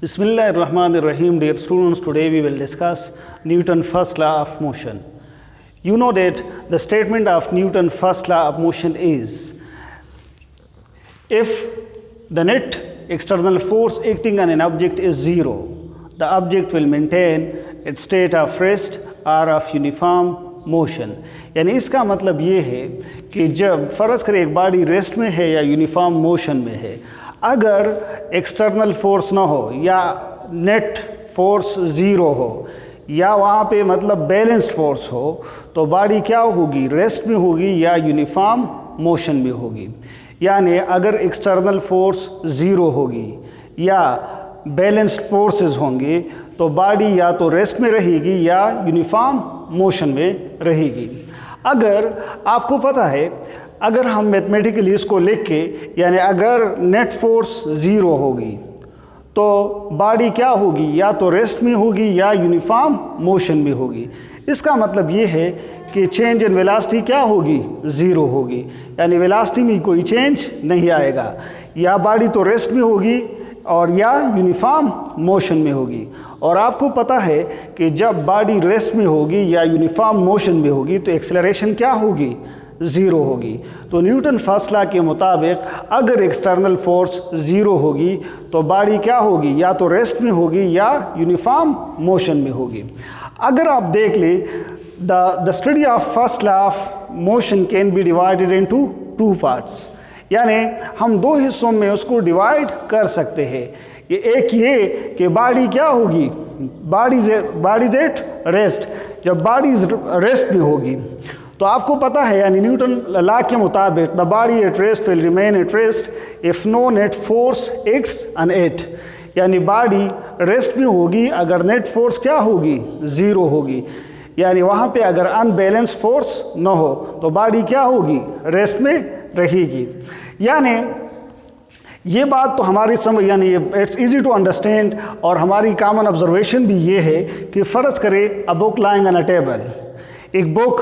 Bismillahirrahmanirrahim. Dear students, today we will discuss Newton's first law of motion. You know that the statement of Newton's first law of motion is, if the net external force acting on an object is zero, the object will maintain its state of rest or of uniform motion. यानी इसका मतलब ये है कि जब फ़र्ज़ करें एक बॉडी रेस्ट में है या यूनिफॉर्म मोशन में है, अगर एक्सटर्नल फोर्स ना हो या नेट फोर्स ज़ीरो हो या वहाँ पे मतलब बैलेंस्ड फोर्स हो, तो बॉडी क्या होगी, रेस्ट में होगी या यूनिफॉर्म मोशन में होगी। यानी अगर एक्सटर्नल फोर्स ज़ीरो होगी या बैलेंस्ड फोर्सेस होंगे तो बॉडी या तो रेस्ट में रहेगी या यूनिफॉर्म मोशन में रहेगी। अगर आपको पता है, अगर हम मैथमेटिकली इसको लिख के, यानी अगर नेट फोर्स ज़ीरो होगी तो बॉडी क्या होगी, या तो रेस्ट में होगी या यूनिफॉर्म मोशन में होगी। इसका मतलब ये है कि चेंज इन वेलोसिटी क्या होगी, ज़ीरो होगी, यानी वेलोसिटी में कोई चेंज नहीं आएगा। या बॉडी तो रेस्ट में होगी और या यूनिफॉर्म मोशन में होगी। और आपको पता है कि जब बॉडी रेस्ट में होगी या यूनिफॉर्म मोशन में होगी तो एक्सेलरेशन क्या होगी, ज़ीरो होगी। तो न्यूटन फर्स्ट लॉ के मुताबिक अगर एक्सटर्नल फोर्स ज़ीरो होगी तो बॉडी क्या होगी, या तो रेस्ट में होगी या यूनिफॉर्म मोशन में होगी। अगर आप देख लें, the study of first law of motion can be divided into two parts, यानी हम दो हिस्सों में उसको डिवाइड कर सकते हैं। ये एक ये कि बॉडी क्या होगी, बॉडी एट रेस्ट, जब बॉडी रेस्ट में होगी तो आपको पता है, यानी न्यूटन लॉ के मुताबिक the body at rest will remain at rest if no net force acts on it, यानी बॉडी रेस्ट में होगी अगर नेट फोर्स क्या होगी, ज़ीरो होगी। यानी वहाँ पे अगर अनबैलेंस फोर्स न हो तो बॉडी क्या होगी, रेस्ट में रहेगी। यानी ये बात तो हमारी समझ, यानी इट्स इजी टू अंडरस्टैंड, और हमारी कॉमन ऑब्जर्वेशन भी ये है कि फ़र्ज़ करें a book lying on a table, एक बुक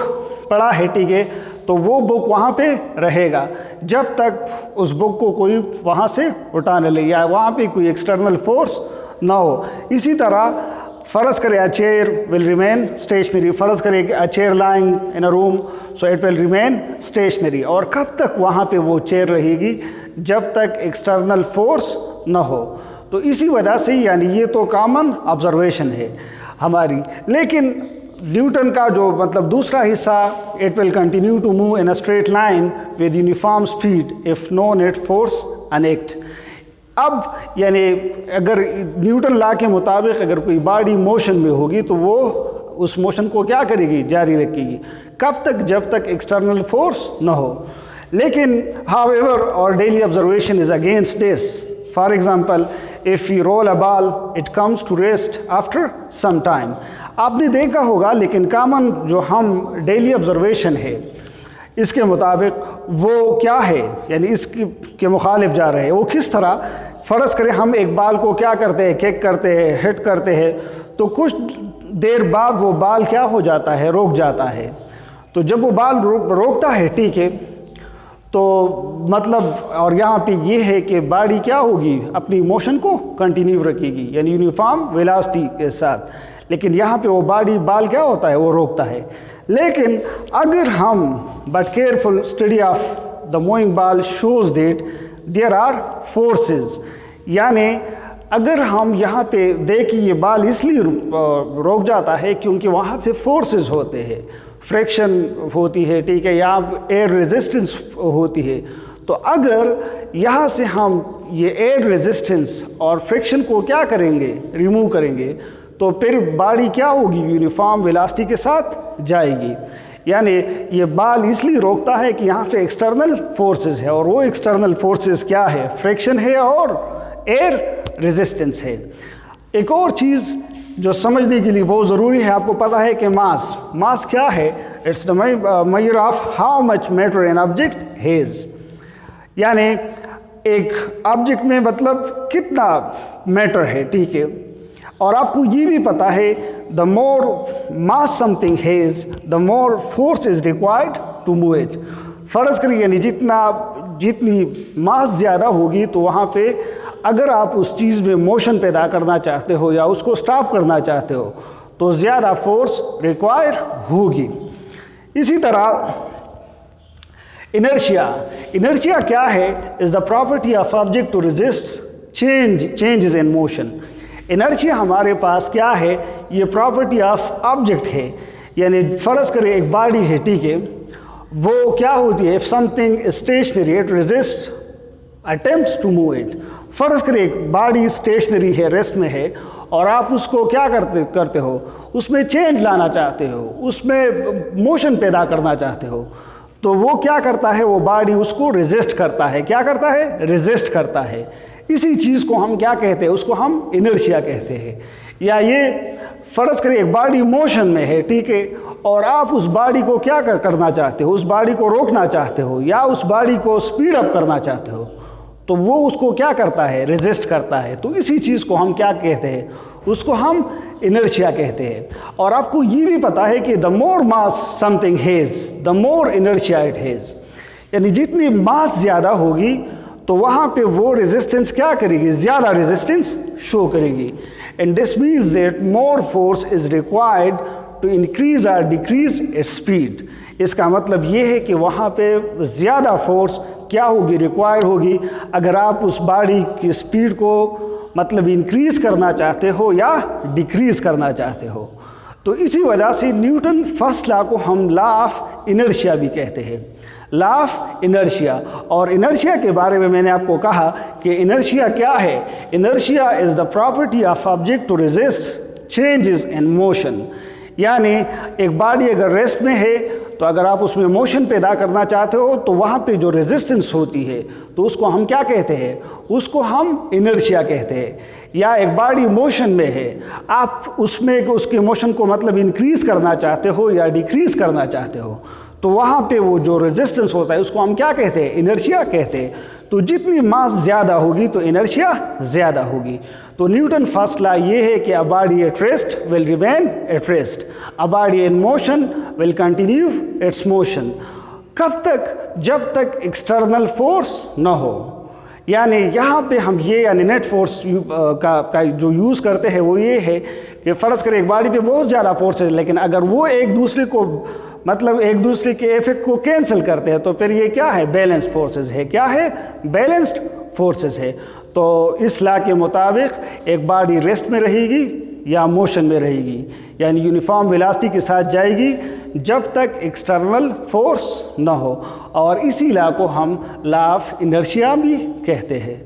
पड़ा है, ठीक है, तो वो बुक वहाँ पे रहेगा जब तक उस बुक को कोई वहाँ से उठा न ले या वहाँ पे कोई एक्सटर्नल फोर्स ना हो। इसी तरह फ़र्ज़ करें a chair will remain stationary, फ़र्ज़ करें a chair lying in a room so it will remain stationary. और कब तक वहाँ पे वो चेयर रहेगी, जब तक एक्सटर्नल फोर्स ना हो। तो इसी वजह से, यानी ये तो कॉमन ऑब्जर्वेशन है हमारी। लेकिन न्यूटन का जो मतलब दूसरा हिस्सा, it will continue to move in a straight line with uniform speed if no net force on it. अब यानी अगर न्यूटन लॉ के मुताबिक अगर कोई बॉडी मोशन में होगी तो वो उस मोशन को क्या करेगी, जारी रखेगी। कब तक, जब तक एक्सटर्नल फोर्स ना हो। लेकिन हाउएवर और daily observation is against this. For example, if you roll a ball it comes to rest after some time. आपने देखा होगा, लेकिन कॉमन जो हम डेली ऑब्जर्वेशन है इसके मुताबिक वो क्या है, यानी इसके के मुखालिफ जा रहे हैं। वो किस तरह, फ़र्ज़ करें हम एक बॉल को क्या करते हैं, किक करते हैं, हिट करते हैं, तो कुछ देर बाद वो बॉल क्या हो जाता है, रुक जाता है। तो जब वो बॉल रोकता है, ठीक है, तो मतलब, और यहाँ पे ये है कि बॉडी क्या होगी, अपनी मोशन को कंटिन्यू रखेगी, यानी यूनिफॉर्म वेलोसिटी के साथ। लेकिन यहाँ पे वो बॉल क्या होता है, वो रोकता है। लेकिन अगर हम but careful study of the moving ball shows that there are forces, यानी अगर हम यहाँ पे देखें ये बॉल इसलिए रोक जाता है क्योंकि वहाँ पे फोर्सेस होते हैं, फ्रिक्शन होती है, ठीक है, या एयर रेजिस्टेंस होती है। तो अगर यहाँ से हम ये एयर रेजिस्टेंस और फ्रिक्शन को क्या करेंगे, रिमूव करेंगे, तो फिर बॉडी क्या होगी, यूनिफॉर्म वेलोसिटी के साथ जाएगी। यानी ये बॉल इसलिए रोकता है कि यहाँ पे एक्सटर्नल फोर्सेस है, और वो एक्सटर्नल फोर्सेस क्या है, फ्रिक्शन है और एयर रेजिस्टेंस है। एक और चीज़ जो समझने के लिए बहुत ज़रूरी है, आपको पता है कि मास क्या है, it's the measure of how much matter an object has, यानी एक ऑब्जेक्ट में मतलब कितना मैटर है, ठीक है। और आपको ये भी पता है, the more mass something has the more force is required to move it. फ़र्ज़ करिए, यानी जितनी मास ज़्यादा होगी तो वहाँ पे अगर आप उस चीज़ में मोशन पैदा करना चाहते हो या उसको स्टॉप करना चाहते हो तो ज़्यादा फोर्स रिक्वायर होगी। इसी तरह इनर्शिया क्या है? Is the property of object to resist changes in motion. Inertia हमारे पास क्या है? ये प्रॉपर्टी ऑफ ऑब्जेक्ट है, यानी फ़र्ज़ करें एक बॉडी है, ठीक है, वो क्या होती है? If something stationary it resist attempts to move it. फ़र्ज़ करें एक बॉडी स्टेशनरी है, रेस्ट में है, और आप उसको क्या करते हो? उसमें चेंज लाना चाहते हो, उसमें मोशन पैदा करना चाहते हो, तो वो क्या करता है? वो बॉडी उसको रेजिस्ट करता है। क्या करता है? रेजिस्ट करता है। इसी चीज़ को हम क्या कहते हैं? उसको हम इनर्शिया कहते हैं। या ये फ़र्ज़ करें एक बॉडी मोशन में है, ठीक है, और आप उस बॉडी को क्या करना चाहते हो? उस बॉडी को रोकना चाहते हो या उस बॉडी को स्पीड अप करना चाहते हो, तो वो उसको क्या करता है? रेजिस्ट करता है। तो इसी चीज़ को हम क्या कहते हैं? उसको हम इनर्शिया कहते हैं। और आपको ये भी पता है कि the more mass something has the more inertia it has, यानी जितनी मास ज़्यादा होगी तो वहाँ पे वो रेजिस्टेंस क्या करेगी? ज़्यादा रेजिस्टेंस शो करेगी। And this means that more force is required to increase और डिक्रीज इट्स स्पीड। इसका मतलब ये है कि वहाँ पे ज़्यादा फोर्स क्या होगी? रिक्वायर होगी, अगर आप उस बॉडी की स्पीड को मतलब इंक्रीज़ करना चाहते हो या डिक्रीज़ करना चाहते हो। तो इसी वजह से न्यूटन फर्स्ट लॉ को हम लॉ ऑफ इनर्शिया भी कहते हैं, लॉ ऑफ इनर्शिया। और इनर्शिया के बारे में मैंने आपको कहा कि इनर्शिया क्या है? Inertia is the property of object to resist changes in motion. यानी एक बॉडी अगर रेस्ट में है तो अगर आप उसमें मोशन पैदा करना चाहते हो तो वहाँ पे जो रेजिस्टेंस होती है तो उसको हम क्या कहते हैं? उसको हम इनर्शिया कहते हैं। या एक बॉडी मोशन में है, आप उसमें उसके मोशन को मतलब इंक्रीज़ करना चाहते हो या डिक्रीज़ करना चाहते हो, तो वहाँ पे वो जो रेजिस्टेंस होता है उसको हम क्या कहते हैं? इनर्शिया कहते हैं। तो जितनी मास ज़्यादा होगी तो इनर्शिया ज़्यादा होगी। तो न्यूटन फर्स्ट लॉ ये है कि a body at rest will remain at rest, a body in motion will continue its motion. कब तक? जब तक एक्सटर्नल फोर्स न हो। यानी यहाँ पे हम ये यानी नेट फोर्स का जो यूज़ करते हैं वो ये है कि फ़र्ज़ करें एक बॉडी पे बहुत ज़्यादा फोर्स है, लेकिन अगर वो एक दूसरे को मतलब एक दूसरे के इफेक्ट को कैंसिल करते हैं तो फिर ये क्या है? बैलेंस फोर्सेस है। क्या है? बैलेंस्ड फोर्सेस है। तो इस लॉ के मुताबिक एक बॉडी रेस्ट में रहेगी या मोशन में रहेगी, यानी यूनिफॉर्म वेलोसिटी के साथ जाएगी जब तक एक्सटर्नल फोर्स न हो। और इसी लॉ को हम लॉ ऑफ इनर्शिया भी कहते हैं।